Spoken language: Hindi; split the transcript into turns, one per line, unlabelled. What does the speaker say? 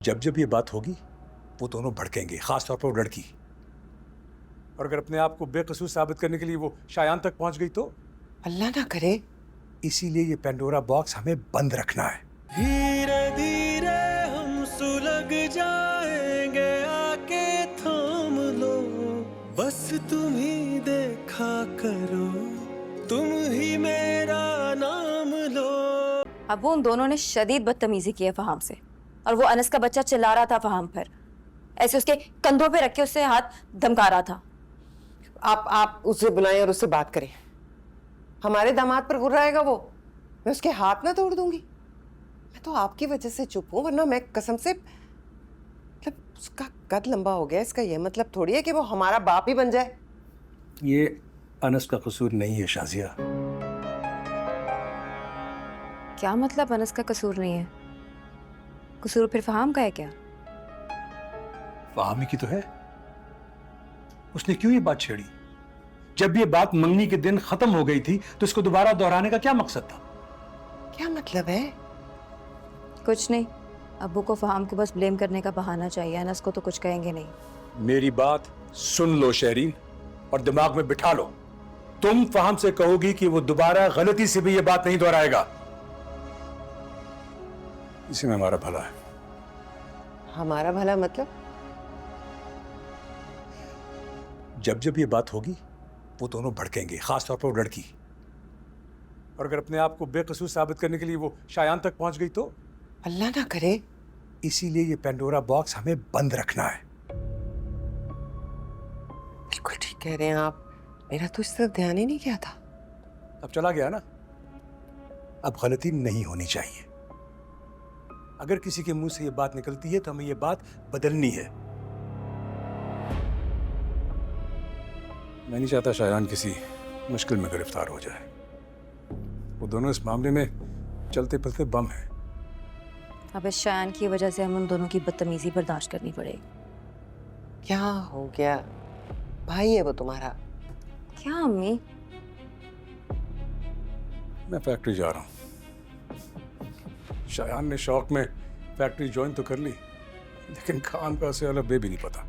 जब जब ये बात होगी वो दोनों भड़केंगे, खासतौर पर वो लड़की। और अगर अपने आप को बेकसूर साबित करने के लिए वो शायान तक पहुंच गई तो
अल्लाह ना करे।
इसीलिए ये पेंडोरा बॉक्स हमें बंद रखना है।
धीरे धीरे हम सुलग जाएंगे, आके थाम लो, बस तुम ही देखा करो, तुम ही मेरा नाम लो।
अब वो उन दोनों ने शदीद बदतमीजी की है फहाम से, और वो अनस का बच्चा चिल्ला रहा था फहाम पर, ऐसे उसके कंधों पे रख के उससे हाथ धमका रहा था।
आप उसे बुलाएं और उससे बात करें। हमारे दामाद पर गुर्राएगा वो, मैं उसके हाथ ना तोड़ दूंगी। मैं तो आपकी वजह से चुप हूं, वरना मैं कसम से, मतलब उसका कद लंबा हो गया, इसका ये मतलब थोड़ी है कि वो हमारा बाप ही बन जाए।
ये अनस का कसूर नहीं है शाजिया।
क्या मतलब अनस का कसूर नहीं है? कसूर फिर फहाम का है क्या?
फहामी की तो है। उसने क्यों ये बात छेड़ी? जब ये बात मंगनी के दिन खत्म हो गई थी तो इसको दोबारा दोहराने का क्या मकसद था?
क्या मतलब है?
कुछ नहीं, अब्बू को फहाम को बस ब्लेम करने का बहाना चाहिए, अनस को तो कुछ कहेंगे नहीं।
मेरी बात सुन लो शहरीन, और दिमाग में बिठा लो। तुम फहाम से कहोगी कि वो दोबारा गलती से भी ये बात नहीं दोहराएगा। इसी में हमारा भला है।
हमारा भला मतलब?
जब जब ये बात होगी वो दोनों भड़केंगे, खासतौर पर वो लड़की। और अगर अपने आप को बेकसूर साबित करने के लिए वो शायान तक पहुंच गई तो
अल्लाह ना करे।
इसीलिए ये पेंडोरा बॉक्स हमें बंद रखना है।
बिल्कुल ठीक कह रहे हैं आप, मेरा तो इस तरफ ध्यान ही नहीं गया था।
अब चला गया ना, अब गलती नहीं होनी चाहिए। अगर किसी के मुंह से ये बात निकलती है तो हमें ये बात बदलनी है। मैं नहीं चाहता शायान किसी मुश्किल में गिरफ्तार हो जाए। वो दोनों इस मामले में चलते पलते बम हैं।
अब इस शायान की वजह से हम उन दोनों की बदतमीजी बर्दाश्त करनी पड़ेगी।
क्या हो गया? भाई है वो तुम्हारा।
क्या अम्मी?
मैं फैक्ट्री जा रहा हूँ। शायान ने शौक में फैक्ट्री ज्वाइन तो कर ली, लेकिन काम का उसे अलग बे भी नहीं पता।